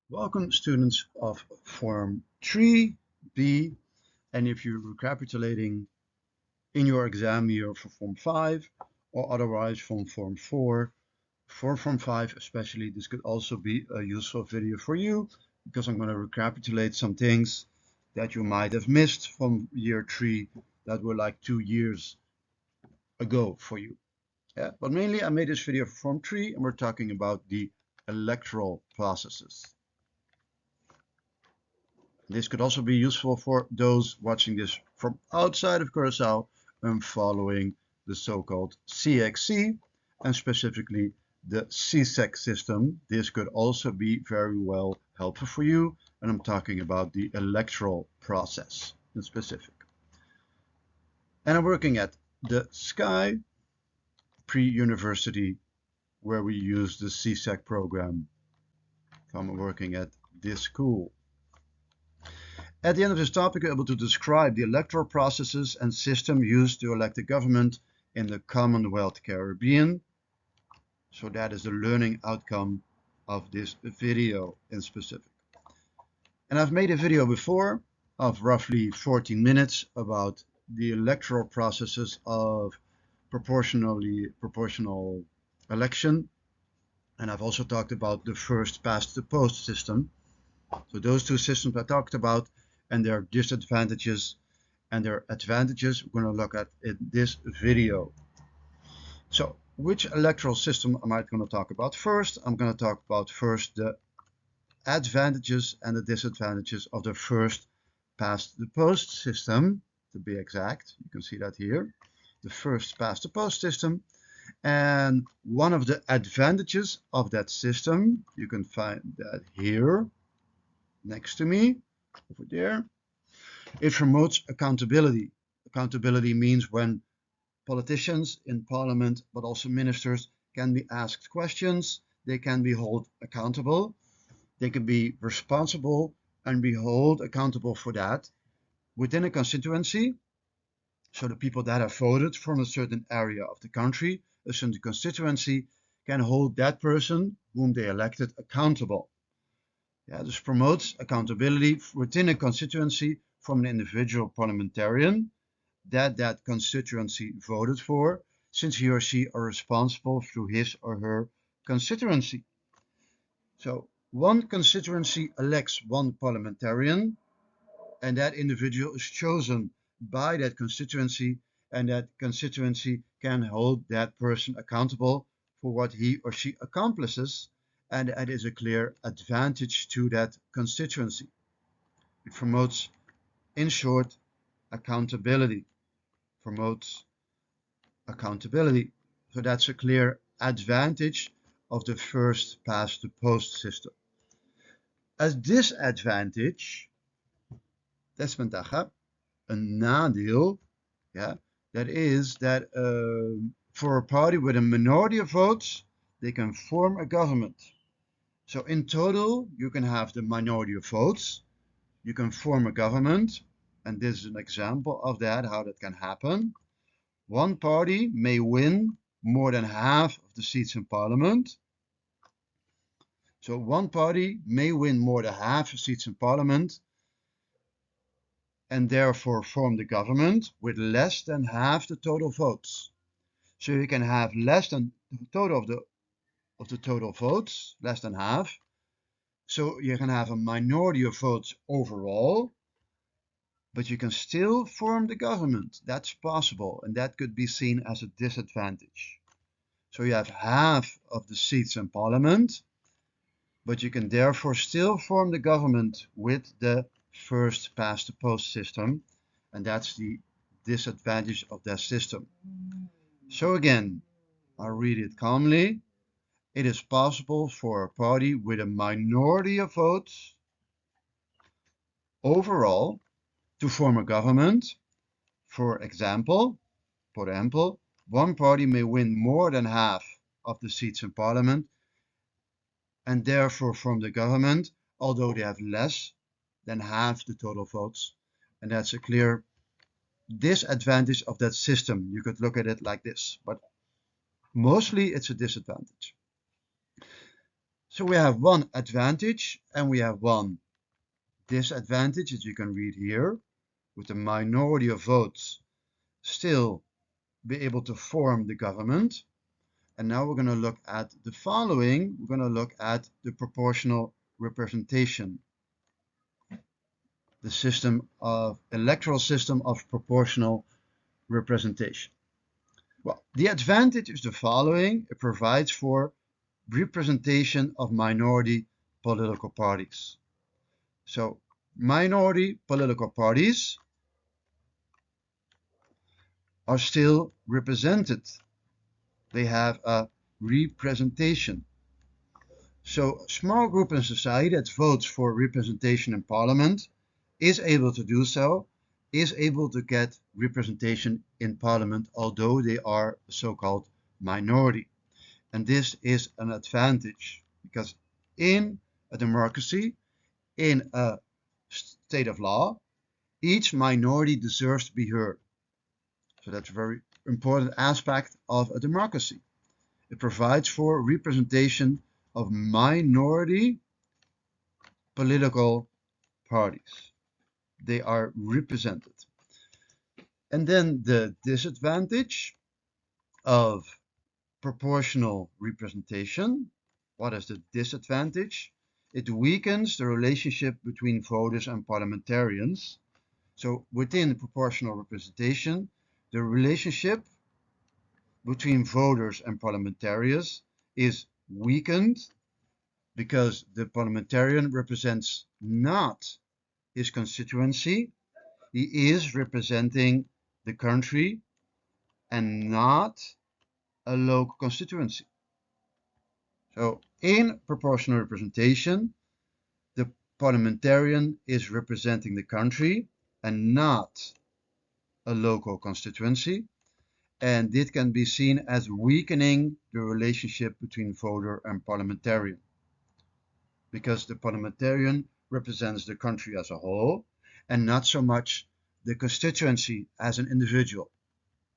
Welcome students of Form 3B, and if you're recapitulating in your exam year for Form 5 or otherwise from Form 4, for Form 5 especially, this could also be a useful video for you because I'm going to recapitulate some things that you might have missed from year 3 that were like 2 years ago for you. Yeah, but mainly I made this video for Form 3 and we're talking about the electoral processes. This could also be useful for those watching this from outside of Curacao and following the so-called CXC and specifically the CSEC system. This could also be very well helpful for you, and I'm talking about the electoral process in specific. And I'm working at the Sky pre-university where we use the CSEC program. So I'm working at this school. At the end of this topic, we're able to describe the electoral processes and system used to elect a government in the Commonwealth Caribbean. So that is the learning outcome of this video in specific. And I've made a video before of roughly 14 minutes about the electoral processes of proportional election. And I've also talked about the first past the post system. So those two systems I talked about and their disadvantages and their advantages we're going to look at in this video. So which electoral system am I going to talk about first? I'm going to talk about first the advantages and the disadvantages of the first past the post system, to be exact. You can see that here, the first past the post system. And one of the advantages of that system, you can find that here next to me over there. It promotes accountability. Accountability means when politicians in parliament, but also ministers, can be asked questions, they can be held accountable, they can be responsible and be held accountable for that within a constituency. So the people that have voted from a certain area of the country, a certain constituency, can hold that person whom they elected accountable. Yeah, this promotes accountability within a constituency from an individual parliamentarian that constituency voted for, since he or she are responsible through his or her constituency. So one constituency elects one parliamentarian, and that individual is chosen by that constituency, and that constituency can hold that person accountable for what he or she accomplishes, and that is a clear advantage to that constituency. It promotes, in short, accountability. Promotes accountability. So that's a clear advantage of the first past the post system. As disadvantage, desventaja, een nadeel, yeah, that is that for a party with a minority of votes, they can form a government. So in total, you can have the minority of votes, you can form a government, and this is an example of that, how that can happen. One party may win more than half of the seats in parliament. So one party may win more than half the seats in parliament and therefore form the government with less than half the total votes. So you can have less than the total of the total votes, less than half. So you can have a minority of votes overall, but you can still form the government. That's possible, and that could be seen as a disadvantage. So you have half of the seats in parliament, but you can therefore still form the government with the first past the post system, and that's the disadvantage of that system. So again, I'll read it calmly. It is possible for a party with a minority of votes overall to form a government. For example, one party may win more than half of the seats in parliament and therefore form the government, although they have less than half the total votes. And that's a clear disadvantage of that system. You could look at it like this, but mostly it's a disadvantage. So we have one advantage and we have one disadvantage, as you can read here, with the minority of votes still be able to form the government. And now we're going to look at the following. We're going to look at the proportional representation, the electoral system of proportional representation. Well, the advantage is the following. It provides for representation of minority political parties. So minority political parties are still represented. They have a representation. So a small group in society that votes for representation in parliament is able to do so, is able to get representation in parliament, although they are a so-called minority. And this is an advantage because in a democracy, in a state of law, each minority deserves to be heard. So that's a very important aspect of a democracy. It provides for representation of minority political parties. They are represented. And then the disadvantage of proportional representation. What is the disadvantage? It weakens the relationship between voters and parliamentarians. So within proportional representation, the relationship between voters and parliamentarians is weakened because the parliamentarian represents not his constituency. He is representing the country and not a local constituency. So in proportional representation, the parliamentarian is representing the country and not a local constituency. And this can be seen as weakening the relationship between voter and parliamentarian, because the parliamentarian represents the country as a whole and not so much the constituency as an individual,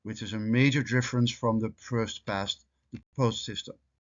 which is a major difference from the first past the post system.